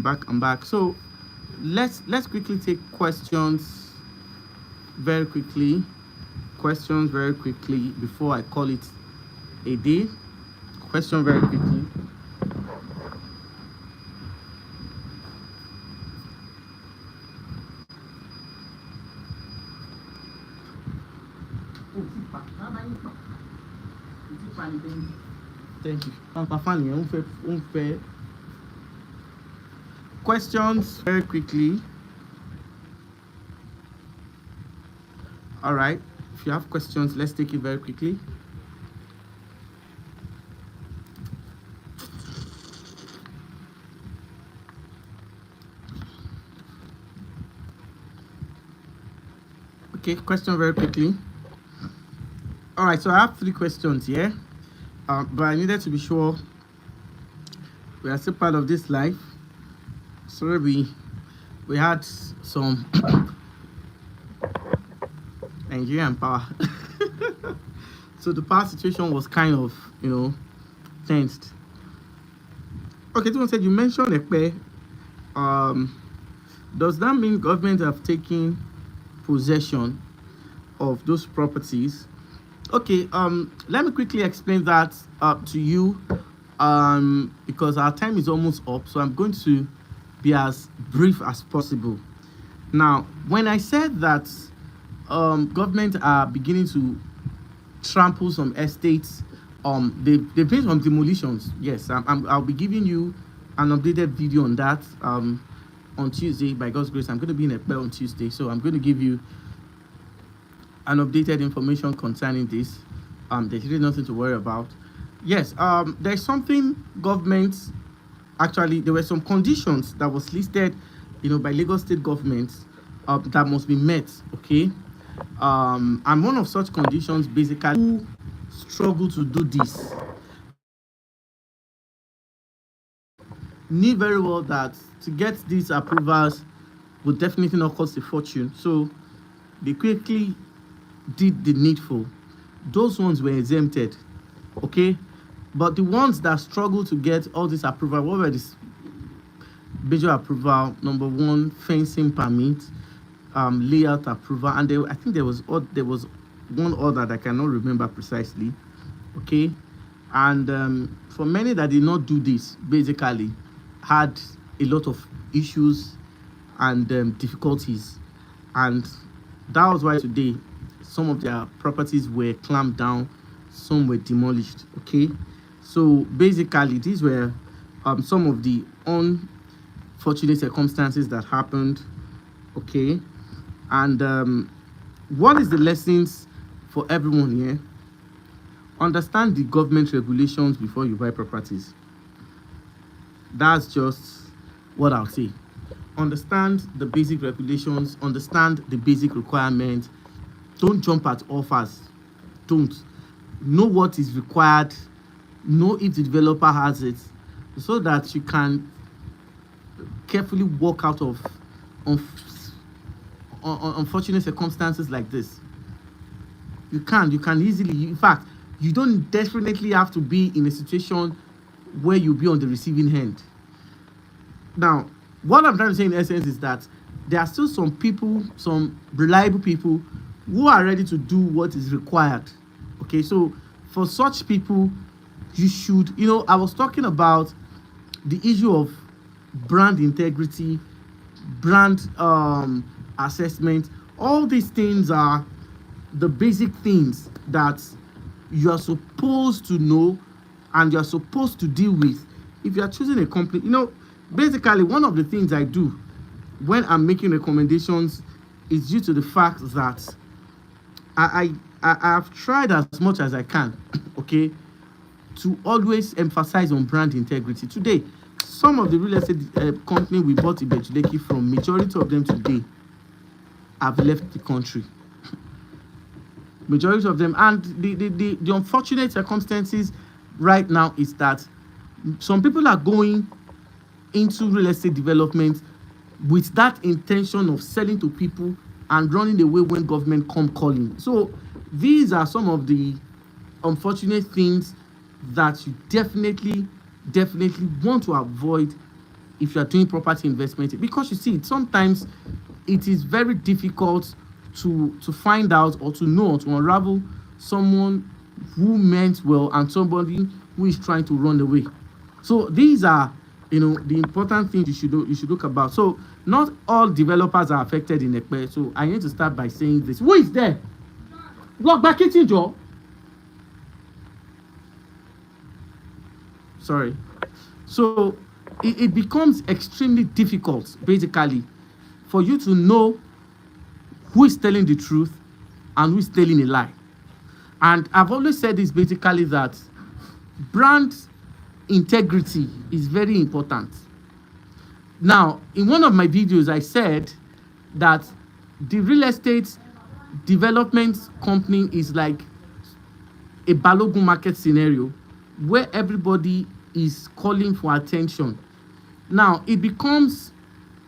I'm back. So let's quickly take questions very quickly. Questions very quickly before I call it a day. Question very quickly. Thank you. Questions very quickly. All right. If you have questions, let's take it very quickly. Okay, question very quickly. All right, so I have 3 questions here, but I needed to be sure we are still part of this life. Sorry, we had some Nigerian power. So the power situation was kind of, tensed. Okay, someone said you mentioned Ekpe. Does that mean government have taken possession of those properties? Okay, let me quickly explain that to you, because our time is almost up, so I'm going to be as brief as possible. Now, when I said that government are beginning to trample some estates, they've made some demolitions. Yes, I'll be giving you an updated video on that on Tuesday. By God's grace, I'm going to be in Ekpe on Tuesday, so I'm going to give you an updated information concerning this. There's really nothing to worry about. Yes, there's something government, actually there were some conditions that was listed, by Lagos state government, that must be met. Okay, and one of such conditions basically who struggle to do this knew very well that to get these approvals would definitely not cost a fortune, so they quickly did the needful. Those ones were exempted. Okay, but the ones that struggle to get all this approval, what were this major approval? Number one, fencing permit, layout approval, and I think there was one other that I cannot remember precisely. Okay, and for many that did not do this, basically had a lot of issues and difficulties, and that was why today some of their properties were clamped down, some were demolished. Okay, so basically these were some of the unfortunate circumstances that happened. Okay, and what is the lessons for everyone here? Understand the government regulations before you buy properties. That's just what I'll say. Understand the basic regulations, understand the basic requirements. Don't jump at offers. Don't. Know what is required. Know if the developer has it, so that you can carefully walk out of unfortunate circumstances like this. You can easily, in fact, you don't definitely have to be in a situation where you'll be on the receiving end. Now, what I'm trying to say in essence is that there are still some people, some reliable people who are ready to do what is required. Okay, so for such people, you should, I was talking about the issue of brand integrity, brand assessment. All these things are the basic things that you are supposed to know and you are supposed to deal with if you are choosing a company. Basically, one of the things I do when I'm making recommendations is due to the fact that I have tried as much as I can, okay, to always emphasize on brand integrity. Today, some of the real estate company we bought Ibejuleki from, majority of them today have left the country. Majority of them, and the unfortunate circumstances right now is that some people are going into real estate development with that intention of selling to people and running away when government come calling. So these are some of the unfortunate things that you definitely want to avoid if you are doing property investment, because you see, sometimes it is very difficult to find out or to know or to unravel someone who meant well and somebody who is trying to run away. So these are, the important things you should look about. So not all developers are affected in Ekpe. So I need to start by saying this. Who is there? Look back in Joe. Sorry. So it becomes extremely difficult, basically, for you to know who is telling the truth and who is telling a lie. And I've always said this, basically, that brand integrity is very important. Now, in one of my videos, I said that the real estate development company is like a Balogun market scenario where everybody is calling for attention. Now, it becomes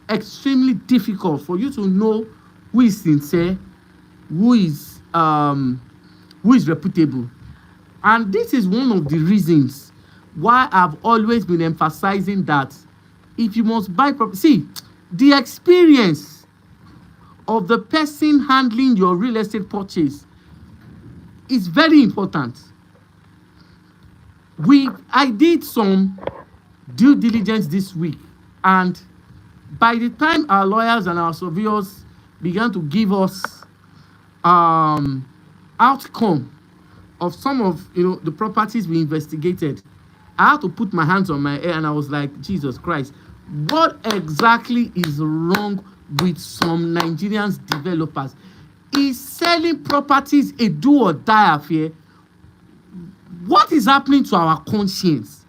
extremely difficult for you to know who is sincere, who is reputable. And this is one of the reasons why I've always been emphasizing that if you must buy property, see, the experience of the person handling your real estate purchase is very important. I did some due diligence this week, and by the time our lawyers and our surveyors began to give us outcome of some of the properties we investigated, I had to put my hands on my head and I was like, Jesus Christ, what exactly is wrong with some Nigerian developers? Is selling properties a do or die affair? What is happening to our conscience?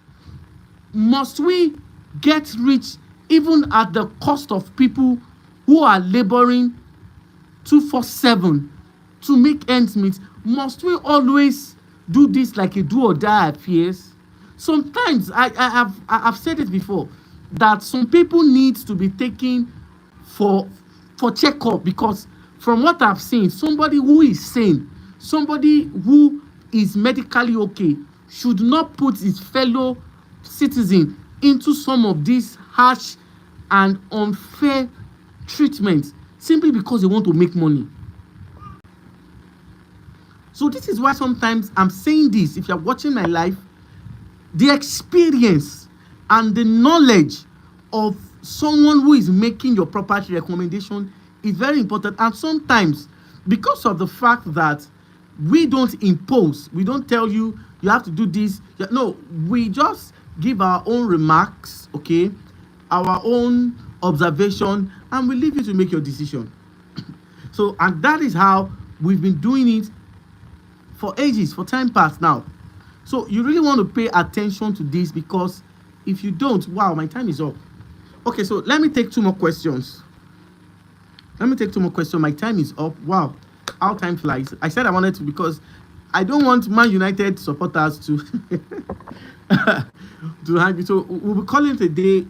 Must we get rich even at the cost of people who are laboring 247 to make ends meet? Must we always do this like a do or die affairs? Sometimes I've said it before that some people need to be taken for checkup, because from what I've seen, somebody who is sane, somebody who is medically okay, should not put his fellow citizen into some of these harsh and unfair treatments simply because they want to make money. So this is why sometimes I'm saying this. If you're watching my life, the experience and the knowledge of someone who is making your property recommendation is very important. And sometimes, because of the fact that we don't impose, we don't tell you you have to do this. No, we just give our own remarks, okay, our own observation, and we leave you to make your decision. So, and that is how we've been doing it for ages, for time past now. So you really want to pay attention to this, because if you don't, wow, my time is up. Okay, so let me take two more questions. My time is up. Wow, how time flies. I said I wanted to, because I don't want Man United supporters to to hang me. So we'll be calling it a day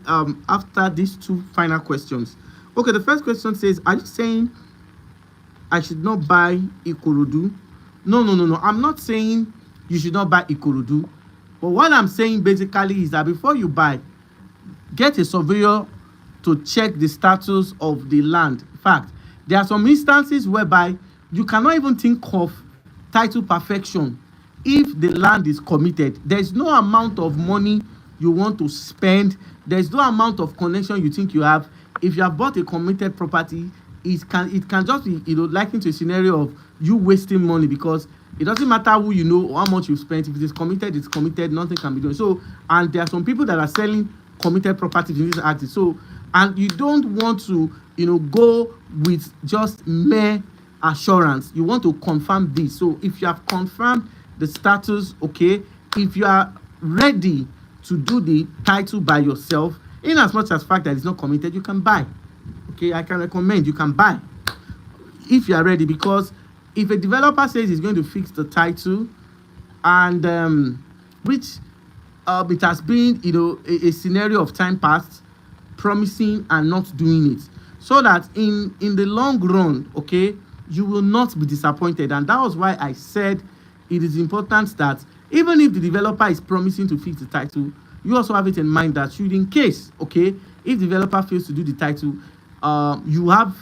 after these two final questions. Okay, the first question says, are you saying I should not buy Ikorodu? No. I'm not saying you should not buy Ikorodu. But what I'm saying basically is that before you buy, get a surveyor to check the status of the land. In fact, there are some instances whereby you cannot even think of title perfection if the land is committed. There's no amount of money you want to spend. There's no amount of connection you think you have. If you have bought a committed property, it can just be likened to a scenario of you wasting money, because it doesn't matter who you know or how much you've spent. If it is committed, it's committed. Nothing can be done. So, and there are some people that are selling committed properties in this act. So, and you don't want to go with just mere assurance. You want to confirm this. So if you have confirmed the status, okay, if you are ready to do the title by yourself, in as much as fact that it's not committed, you can buy. Okay, I can recommend you can buy if you are ready, because if a developer says he's going to fix the title, and which it has been a scenario of time past, promising and not doing it, so that in the long run, okay, you will not be disappointed. And that was why I said it is important that even if the developer is promising to fix the title, you also have it in mind that should, in case, okay, If developer fails to do the title, you have,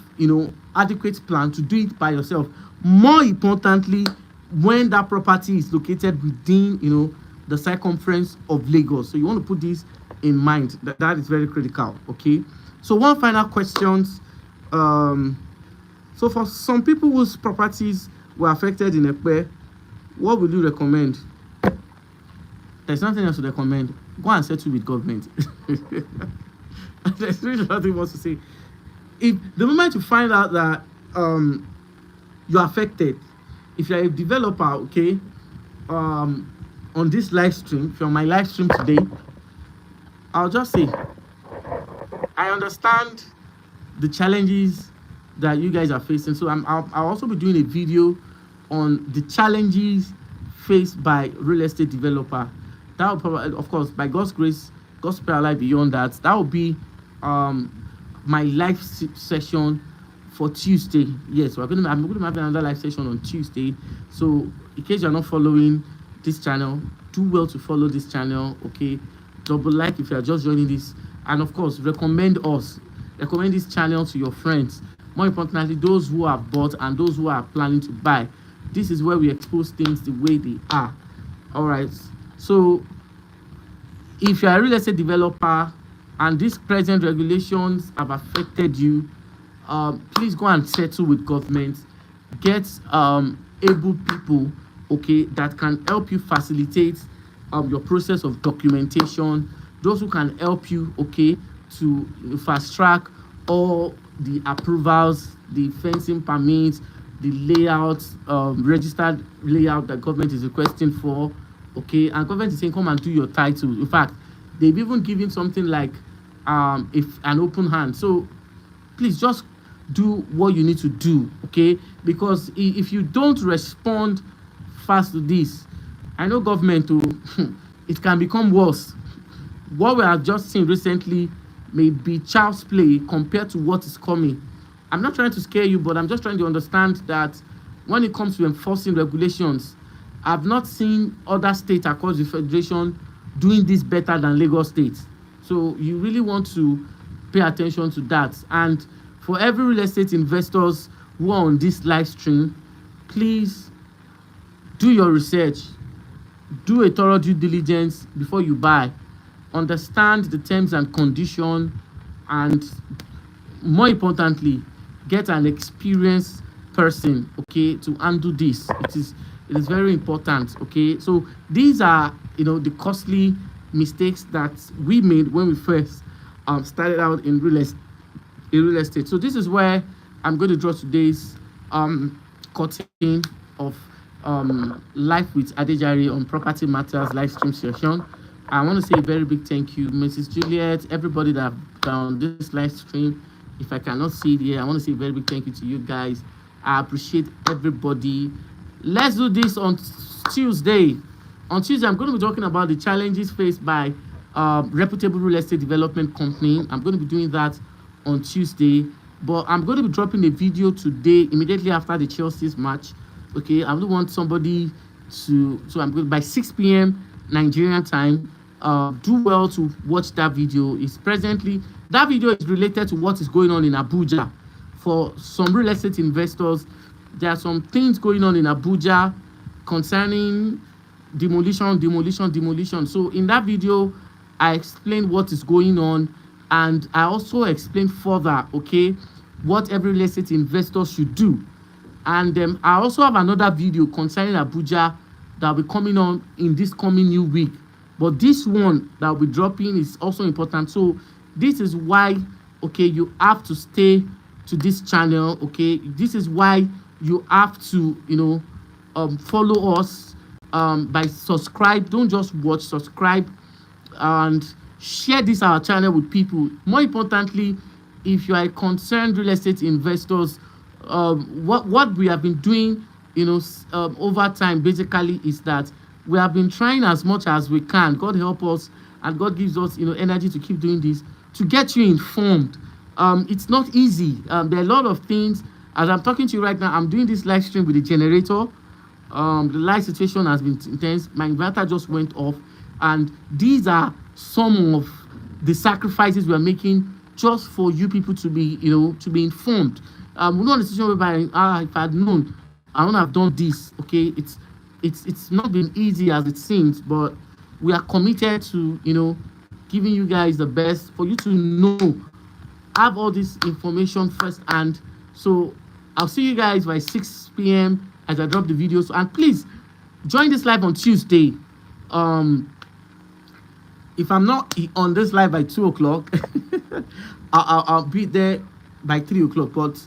adequate plan to do it by yourself. More importantly, when that property is located within, the circumference of Lagos. So you want to put this in mind. That is very critical. Okay. So one final questions. So for some people whose properties were affected in Ekpe, what would you recommend? There's nothing else to recommend. Go and settle with government. There's really nothing else to say. If the moment you find out that you're affected, if you're a developer, okay, on this live stream, if you're on my live stream today, I'll just say, I understand the challenges that you guys are facing. So I'll also be doing a video on the challenges faced by real estate developer. That will probably, of course, by God's grace, Gospel Live beyond that will be my live session for Tuesday. Yes, I'm going to have another live session on Tuesday. So in case you're not following this channel, do well to follow this channel. Okay, double like if you are just joining this, and of course recommend this channel to your friends. More importantly, those who have bought and those who are planning to buy. This is where we expose things the way they are. All right. So if you're a real estate developer and these present regulations have affected you, please go and settle with government. Get able people, okay, that can help you facilitate your process of documentation. Those who can help you, okay, to fast track all the approvals, the fencing permits, the layout, registered layout that government is requesting for. Okay, and government is saying come and do your title. In fact, they've even given something like if an open hand. So please just do what you need to do, okay? Because if you don't respond fast to this, I know government it can become worse. What we have just seen recently may be child's play compared to what is coming. I'm not trying to scare you, but I'm just trying to understand that when it comes to enforcing regulations, I've not seen other states across the federation doing this better than Lagos State. So you really want to pay attention to that. And for every real estate investors who are on this live stream, please do your research. Do a thorough due diligence before you buy. Understand the terms and conditions, and more importantly, get an experienced person, okay, to handle this. It is very important, okay? So these are, the costly mistakes that we made when we first started out in real estate. So this is where I'm going to draw today's curtain of Life with Adejare on Property Matters live stream session. I want to say a very big thank you, Mrs. Juliet, everybody that have done this live stream. If I cannot see it here, I want to say a very big thank you to you guys. I appreciate everybody. Let's do this on Tuesday. On Tuesday, I'm going to be talking about the challenges faced by reputable real estate development company. I'm going to be doing that on Tuesday. But I'm going to be dropping a video today, immediately after the Chelsea's match. Okay, I don't want somebody to... So I'm going by 6 p.m. Nigerian time. Do well to watch that video. It's presently... That video is related to what is going on in Abuja. For some real estate investors, there are some things going on in Abuja concerning demolition. So in that video, I explain what is going on, and I also explain further, okay, what every real estate investor should do. And I also have another video concerning Abuja that will be coming on in this coming new week. But this one that will be dropping is also important. So this is why, okay, you have to stay to this channel, okay? This is why you have to, follow us by subscribe. Don't just watch, subscribe, and share this our channel with people. More importantly, if you are a concerned real estate investors, what we have been doing, over time basically is that we have been trying as much as we can. God help us, and God gives us, energy to keep doing this, to get you informed. It's not easy. There are a lot of things. As I'm talking to you right now, I'm doing this live stream with a generator. The light situation has been intense. My inverter just went off, and these are some of the sacrifices we are making just for you people to be, to be informed. We're not in a situation whereby, if I had known, I wouldn't have done this. Okay, it's not been easy as it seems, but we are committed to, giving you guys the best for you to know, have all this information first. And so I'll see you guys by 6 p.m. as I drop the videos. And please join this live on Tuesday. If I'm not on this live by 2 o'clock, I'll be there by 3 o'clock. But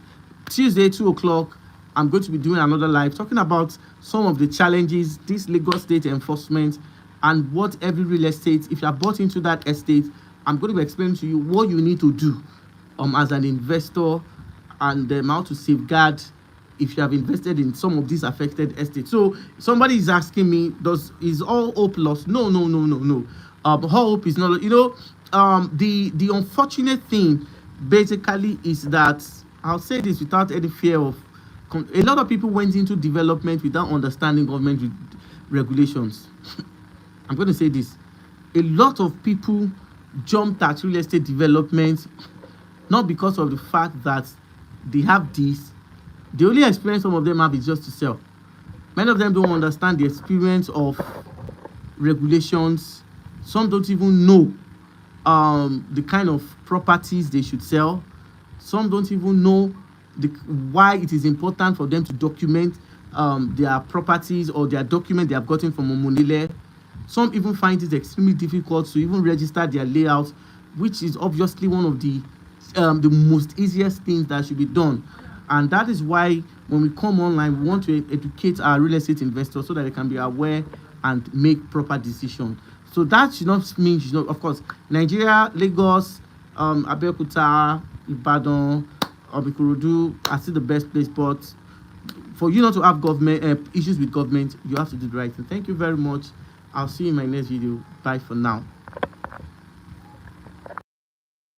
Tuesday, 2 o'clock, I'm going to be doing another live talking about some of the challenges, this Lagos State enforcement, and what every real estate, if you are bought into that estate, I'm going to be explaining to you what you need to do as an investor, and how to safeguard if you have invested in some of these affected estates. So somebody is asking me, is all hope lost? No. All hope is not. The unfortunate thing basically is that, I'll say this without any fear of, a lot of people went into development without understanding government regulations. I'm going to say this. A lot of people jumped at real estate development not because of the fact that they have this. The only experience some of them have is just to sell. Many of them don't understand the experience of regulations. Some don't even know the kind of properties they should sell. Some don't even know why it is important for them to document their properties or their document they have gotten from Omonile. Some even find it extremely difficult to even register their layout, which is obviously one of the most easiest things that should be done. And that is why when we come online, we want to educate our real estate investors so that they can be aware and make proper decisions. So that should not mean, of course, Nigeria, Lagos, Abeokuta, Ibadan, Ikorodu are still the best place. But for you not to have government issues with government, you have to do the right thing. Thank you very much. I'll see you in my next video. Bye for now.